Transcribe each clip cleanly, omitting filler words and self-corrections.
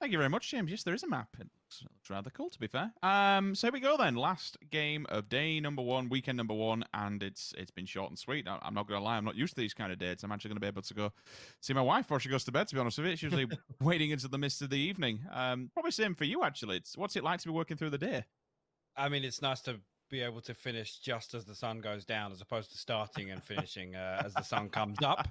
Thank you very much, James. Yes, there is a map. It looks rather cool, to be fair. So here we go then. Last game of day number 1, weekend number 1, and it's been short and sweet. I'm not going to lie, I'm not used to these kind of dates. I'm actually going to be able to go see my wife before she goes to bed, to be honest with you. It's usually waiting until the midst of the evening. Probably same for you, actually. What's it like to be working through the day? I mean, it's nice to be able to finish just as the sun goes down, as opposed to starting and finishing as the sun comes up.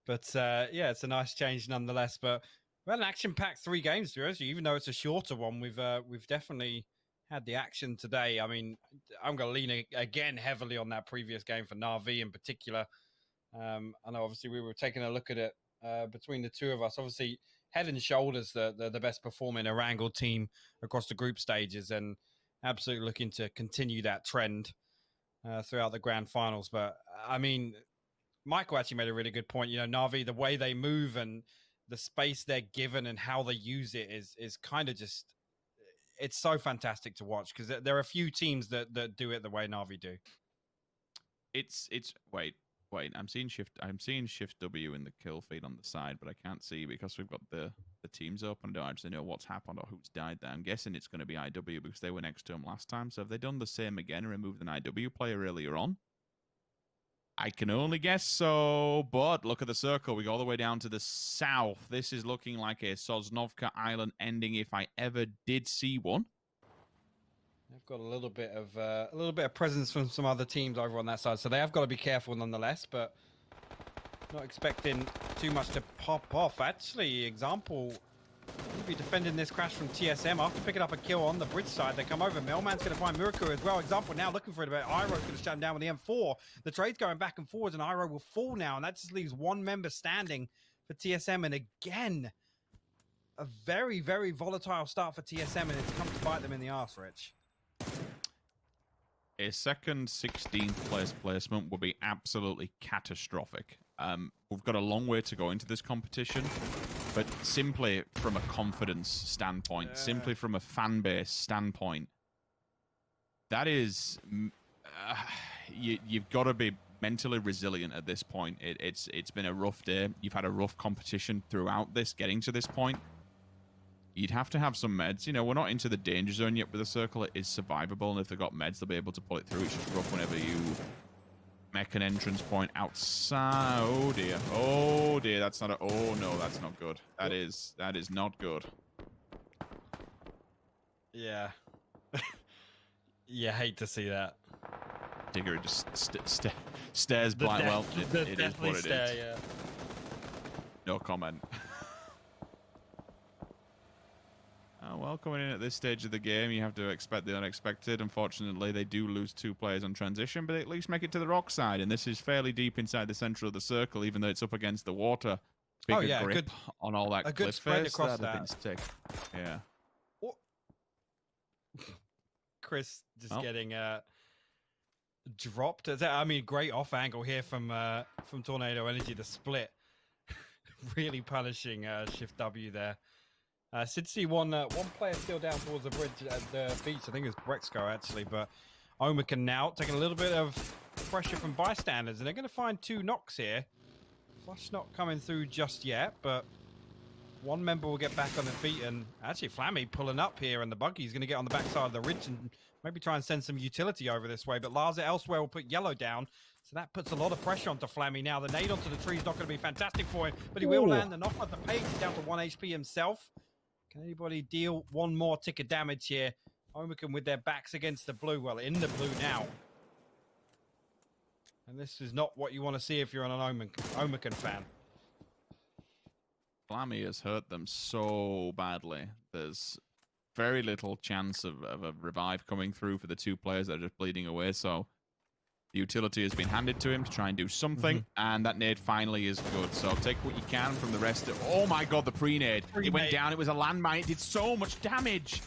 But yeah, it's a nice change nonetheless. But we had an action-packed 3 games to us. Even though it's a shorter one, we've definitely had the action today. I mean, I'm going to lean again heavily on that previous game for Na'Vi in particular. I know obviously we were taking a look at it between the two of us. Obviously, head and shoulders the best performing Erangel team across the group stages, and absolutely looking to continue that trend throughout the grand finals. But I mean, Michael actually made a really good point. You know, Na'Vi, the way they move and the space they're given and how they use it is kind of just, it's so fantastic to watch, because there are a few teams that do it the way Na'Vi do. It's wait, I'm seeing shift W in the kill feed on the side, but I can't see because we've got the teams open. I don't actually know what's happened or who's died there. I'm guessing it's going to be IW because they were next to him last time. So have they done the same again and removed an IW player earlier on? I can only guess so, but look at the circle. We go all the way down to the south. This is looking like a Sosnovka Island ending if I ever did see one. They've got a little bit of presence from some other teams over on that side, so they have got to be careful nonetheless. But not expecting too much to pop off. Actually, example, we'll be defending this crash from TSM after picking up a kill on the bridge side. They come over. Melman's going to find Miraku as well. Example now looking for it, but Iroh's going to shut him down with the M4. The trade's going back and forwards, and Iroh will fall now, and that just leaves one member standing for TSM. And again, a very, very volatile start for TSM, and it's come to bite them in the arse, Rich. A second 16th place placement would be absolutely catastrophic. We've got a long way to go into this competition, but simply from a confidence standpoint, simply from a fan base standpoint, that is, you've got to be mentally resilient at this point. It's been a rough day. You've had a rough competition throughout this, getting to this point. You'd have to have some meds. You know, we're not into the danger zone yet with the circle. It is survivable, and if they've got meds, they'll be able to pull it through. It's just rough whenever you make an entrance point outside. Oh, dear. Oh, dear. That's not a... Oh, no, that's not good. That is not good. Yeah. You hate to see that. Diggory just stares blind. Well, it is what it is. Yeah. No comment. Well, coming in at this stage of the game, you have to expect the unexpected. Unfortunately, they do lose 2 players on transition, but they at least make it to the rock side. And this is fairly deep inside the center of the circle, even though it's up against the water. Bigger grip on all that a cliff good spread face. across that. Yeah. Oh. Chris just getting dropped. I mean, great off angle here from Tornado Energy. The split really punishing Shift W there. Did see one player still down towards the bridge at the beach. I think it's Brexco actually, but Omican now taking a little bit of pressure from bystanders, and they're going to find 2 knocks here. Flush not coming through just yet, but one member will get back on their feet, and actually Flammy pulling up here, and the buggy's going to get on the backside of the ridge and maybe try and send some utility over this way, but Larza elsewhere will put yellow down, so that puts a lot of pressure onto Flammy. Now the nade onto the tree is not going to be fantastic for him, but he will land the knock on the page. He's down to 1 HP himself. Can anybody deal one more tick of damage here? Omican with their backs against the blue. Well, in the blue now. And this is not what you want to see if you're an Omican fan. Flammy has hurt them so badly. There's very little chance of a revive coming through for the 2 players that are just bleeding away. So the utility has been handed to him to try and do something, and that nade finally is good. So take what you can from the rest of... Oh my god, the pre-nade. It went down, it was a landmine, it did so much damage.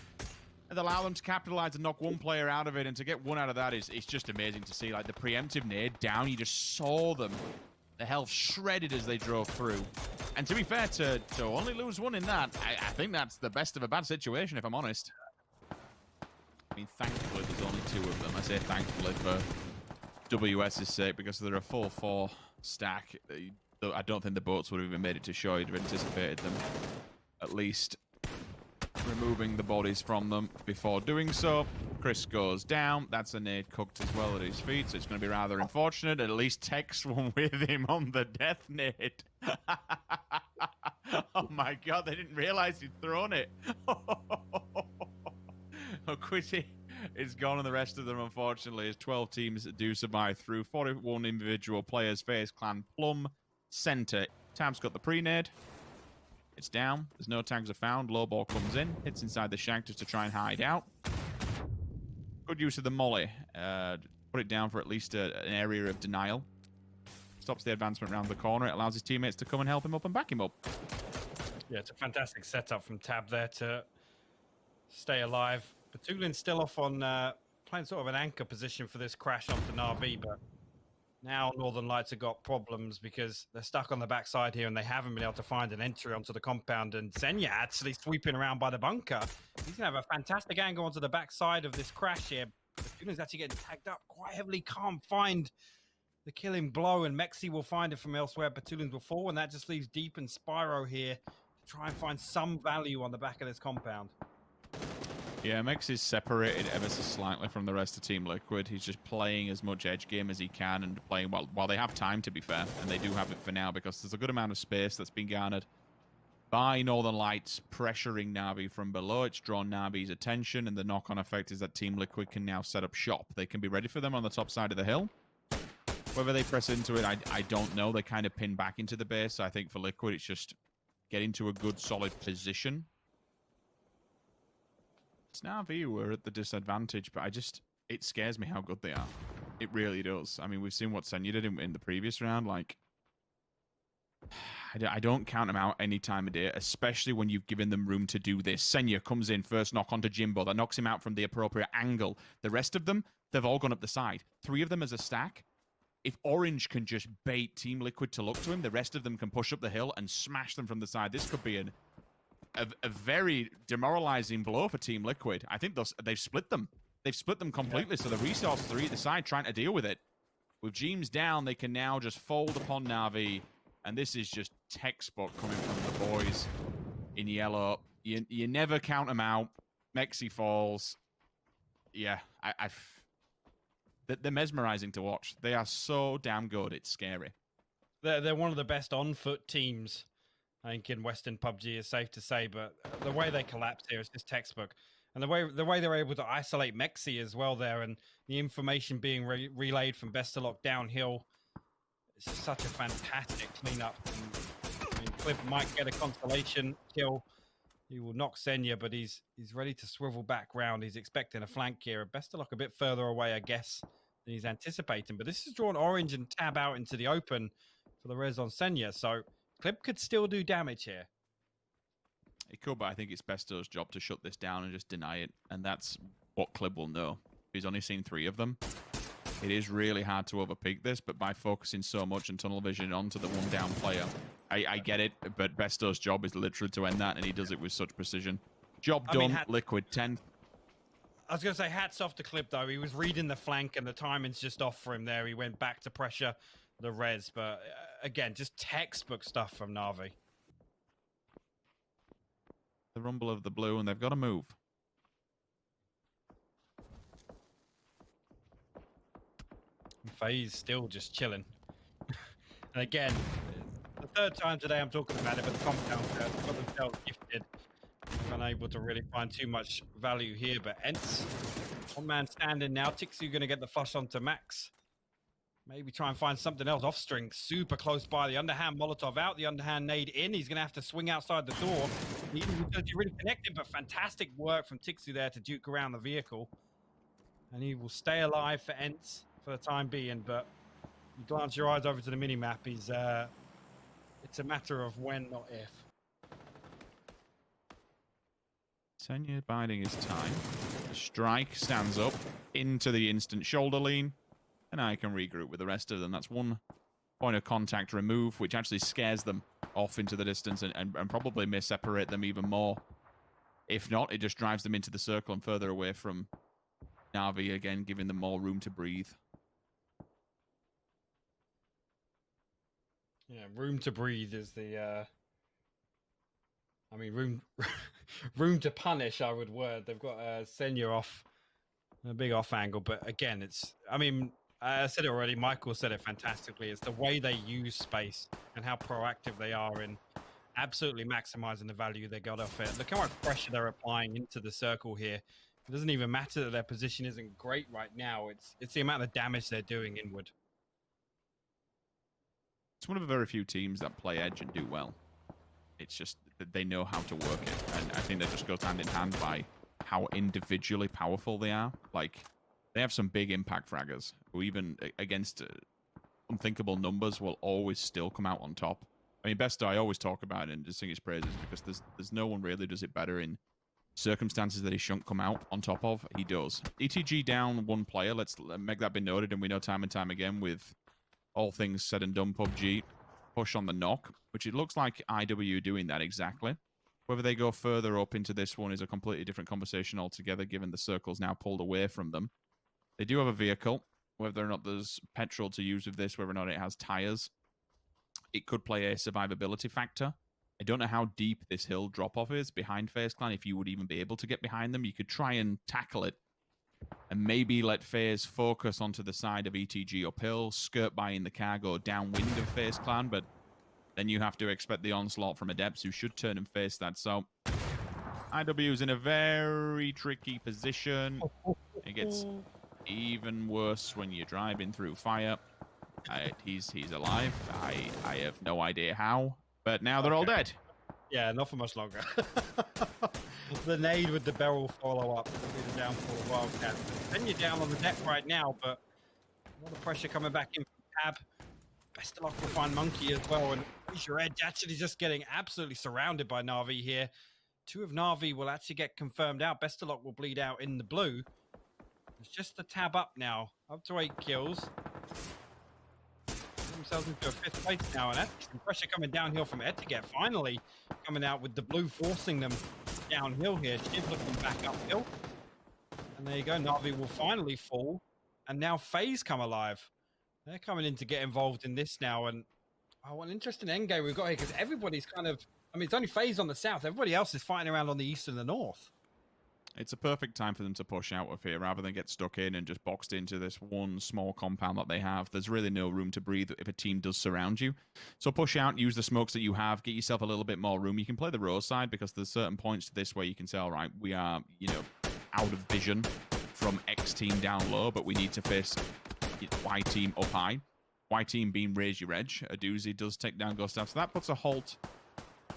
And allow them to capitalize and knock 1 player out of it, and to get 1 out of that is just amazing to see. Like, the preemptive nade down, you just saw them. The health shredded as they drove through. And to be fair, to only lose 1 in that, I think that's the best of a bad situation, if I'm honest. I mean, thankfully, there's only 2 of them. I say thankfully for WS's sake, because they're a full 4 stack. I don't think the boats would have even made it to shore. You'd have anticipated them, at least. removing the bodies from them. Before doing so, Chris goes down. That's a nade cooked as well at his feet, so it's going to be rather unfortunate. At least Tex one with him on the death nade. Oh my god, they didn't realize he'd thrown it. Quitty is gone, and the rest of them, unfortunately, as 12 teams do survive through 41 individual players. FaZe Clan Plum, center. Tab's got the pre-nade. It's down. There's no tags are found. Low ball comes in, hits inside the shack just to try and hide out. Good use of the molly. Put it down for at least an area of denial. Stops the advancement around the corner. It allows his teammates to come and help him up and back him up. Yeah, it's a fantastic setup from Tab there to stay alive. Batulin's still off on playing sort of an anchor position for this crash onto Na'Vi, but now Northern Lights have got problems because they're stuck on the backside here and they haven't been able to find an entry onto the compound. And Xenia actually sweeping around by the bunker. He's going to have a fantastic angle onto the backside of this crash here. Batulin's actually getting tagged up quite heavily. Can't find the killing blow, and Mexi will find it from elsewhere. Batulins will fall, and that just leaves Deep and Spyro here to try and find some value on the back of this compound. Yeah, Mex is separated ever so slightly from the rest of Team Liquid. He's just playing as much edge game as he can and playing while they have time, to be fair. And they do have it for now because there's a good amount of space that's been garnered by Northern Lights pressuring Na'Vi from below. It's drawn Na'Vi's attention, and the knock-on effect is that Team Liquid can now set up shop. They can be ready for them on the top side of the hill. Whether they press into it, I don't know. They kind of pin back into the base. So I think for Liquid, it's just getting to a good, solid position. It's Na'Vi who are at the disadvantage, but it scares me how good they are. It really does. I mean, we've seen what Senya did in the previous round. Like, I don't count them out any time of day, especially when you've given them room to do this. Senya comes in, first knock onto Jimbo. That knocks him out from the appropriate angle. The rest of them, they've all gone up the side. 3 of them as a stack. If Orange can just bait Team Liquid to look to him, the rest of them can push up the hill and smash them from the side. This could be a very demoralizing blow for Team Liquid. I think they've split them. They've split them completely, so the resources are either side trying to deal with it. With Jeems down, they can now just fold upon Na'Vi, and this is just textbook coming from the boys in yellow. You never count them out. Mexi falls. Yeah, they're mesmerizing to watch. They are so damn good. It's scary. They're one of the best on-foot teams, I think, in Western PUBG, is safe to say. But the way they collapse here is just textbook. And the way they're able to isolate Mexi as well there, and the information being relayed from Bestalok downhill, it's just such a fantastic cleanup. I mean, Clip might get a consolation kill. He will knock Senya, but he's ready to swivel back round. He's expecting a flank here. Bestalok a bit further away, I guess, than he's anticipating. But this has drawn Orange and Tab out into the open for the res on Senya. So Clip could still do damage here. It could, but I think it's Besto's job to shut this down and just deny it. And that's what Clip will know. He's only seen 3 of them. It is really hard to overpeak this, but by focusing so much on tunnel vision onto the one down player, I get it, but Besto's job is literally to end that, and he does it with such precision. Job done, Liquid 10th. I was going to say, hats off to Clip, though. He was reading the flank, and the timing's just off for him there. He went back to pressure the res, but again, just textbook stuff from Na'Vi. The rumble of the blue, and they've got to move. FaZe still just chilling. And again, the 3rd time today I'm talking about it, but the compound got themselves gifted. Unable to really find too much value here, but Ents, one man standing now. Tixu going to get the flush onto Max. Maybe try and find something else off string. Super close by. The underhand Molotov out, the underhand nade in. He's going to have to swing outside the door. He's really connected, but fantastic work from Tixu there to duke around the vehicle. And he will stay alive for Ents for the time being, but you glance your eyes over to the mini-map, it's a matter of when, not if. Senya biding his time. The strike stands up into the instant shoulder lean, and I can regroup with the rest of them. That's one point of contact remove, which actually scares them off into the distance and probably may separate them even more. If not, it just drives them into the circle and further away from Na'Vi, again, giving them more room to breathe. Yeah, room to breathe is the... I mean, room to punish, I would word. They've got Senya off, a big off angle. But again, I mean, I said it already. Michael said it fantastically. It's the way they use space and how proactive they are in absolutely maximizing the value they got off it. Look how much pressure they're applying into the circle here. It doesn't even matter that their position isn't great right now. It's the amount of damage they're doing inward. It's one of the very few teams that play edge and do well. It's just that they know how to work it, and I think that just goes hand in hand by how individually powerful they are. Like, they have some big impact fraggers who even against unthinkable numbers will always still come out on top. I mean, Besto, I always talk about it and just sing his praises because there's no one really does it better in circumstances that he shouldn't come out on top of. He does. ETG down one player. Let's make that be noted, and we know time and time again with all things said and done, PUBG push on the knock, which it looks like IW doing that exactly. Whether they go further up into this one is a completely different conversation altogether, given the circle's now pulled away from them. They do have a vehicle. Whether or not there's petrol to use with this, whether or not it has tires, it could play a survivability factor. I don't know how deep this hill drop-off is behind FaZe Clan. If you would even be able to get behind them, you could try and tackle it and maybe let FaZe focus onto the side of ETG uphill, skirt by in the cargo downwind of FaZe Clan, but then you have to expect the onslaught from Adepts, who should turn and face that. So IW is in a very tricky position. It gets even worse when you're driving through fire. He's alive. I have no idea how, but now they're all dead. Yeah, not for much longer. The nade with the barrel follow-up will be the downfall of Wildcat. Then you're down on the deck right now, but a lot of pressure coming back in from Tab. Best of luck will find Monkey as well, and Raise Your Edge actually just getting absolutely surrounded by Na'Vi here. Two of Na'Vi will actually get confirmed out. Best of luck will bleed out in the blue. It's just the Tab up now, up to 8 kills. Themselves into a 5th place now, and that's some pressure coming downhill from Etiquette. Finally coming out with the blue, forcing them downhill here. Shiv looking back uphill. And there you go, Na'Vi will finally fall. And now FaZe come alive. They're coming in to get involved in this now. And oh, what an interesting endgame we've got here, because everybody's kind of, I mean, it's only FaZe on the south. Everybody else is fighting around on the east and the north. It's a perfect time for them to push out of here rather than get stuck in and just boxed into this one small compound that they have. There's really no room to breathe if a team does surround you. So push out, use the smokes that you have, get yourself a little bit more room. You can play the rose side because there's certain points to this where you can say, all right, we are, you know, out of vision from X team down low, but we need to face Y team up high. Y team being Raise Your Edge. A doozy does take down Gustav, so that puts a halt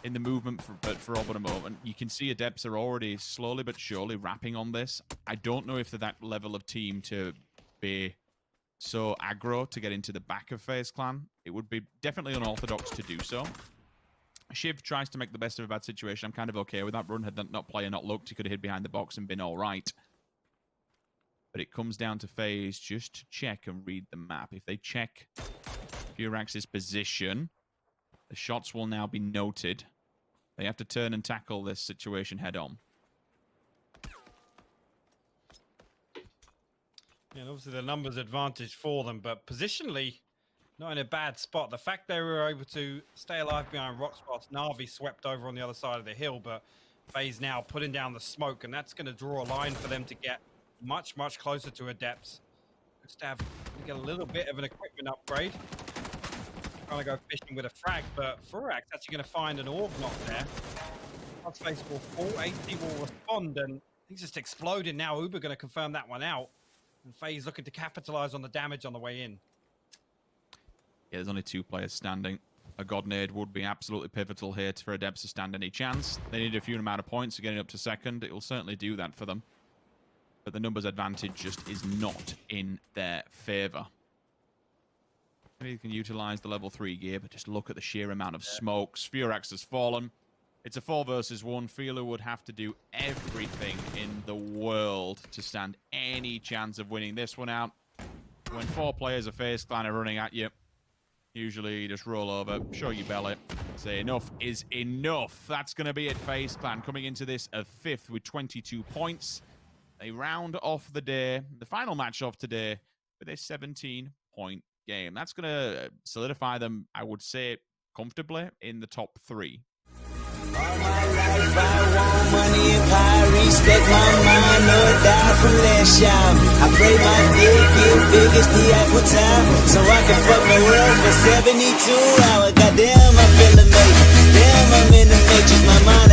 in the movement for all but a moment. You can see Adepts are already slowly but surely wrapping on this. I don't know if they're that level of team to be so aggro to get into the back of FaZe Clan. It would be definitely unorthodox to do so. Shiv tries to make the best of a bad situation. I'm kind of okay with that run. Had that not player not looked, he could have hid behind the box and been all right. But it comes down to FaZe just to check and read the map. If they check Furax's position, the shots will now be noted. They have to turn and tackle this situation head on. Yeah, and obviously the numbers advantage for them, but positionally, not in a bad spot. The fact they were able to stay alive behind rock spots, Na'Vi swept over on the other side of the hill, but FaZe now putting down the smoke, and that's going to draw a line for them to get much, much closer to Adepts. Gustav get a little bit of an equipment upgrade. Trying to go fishing with a frag, but Furax actually going to find an orb knock there. God's face will fall, 80 will respond, and he's just exploding now. Uber going to confirm that one out. And FaZe looking to capitalize on the damage on the way in. Yeah, there's only 2 players standing. A God Nade would be absolutely pivotal here for Adepts to stand any chance. They need a few amount of points to get it up to second. It will certainly do that for them. But the numbers advantage just is not in their favor. Maybe you can utilize the level 3 gear, but just look at the sheer amount of smokes. Furax has fallen. It's a 4 versus 1. Fila would have to do everything in the world to stand any chance of winning this one out. When 4 players of FaZe Clan are running at you, usually you just roll over, show your belly, say enough is enough. That's going to be it. FaZe Clan coming into this a 5th with 22 points. They round off the day, the final match of today, with a 17-point game. That's going to solidify them, I would say, comfortably in the top 3. All my life I want money. respect my mind, no it died from last shot. I pray my dick get big as the Eiffel Tower, so I can fuck the world for 72 hours. Goddamn, I feel amazing. Damn, I'm in the matrix. My mind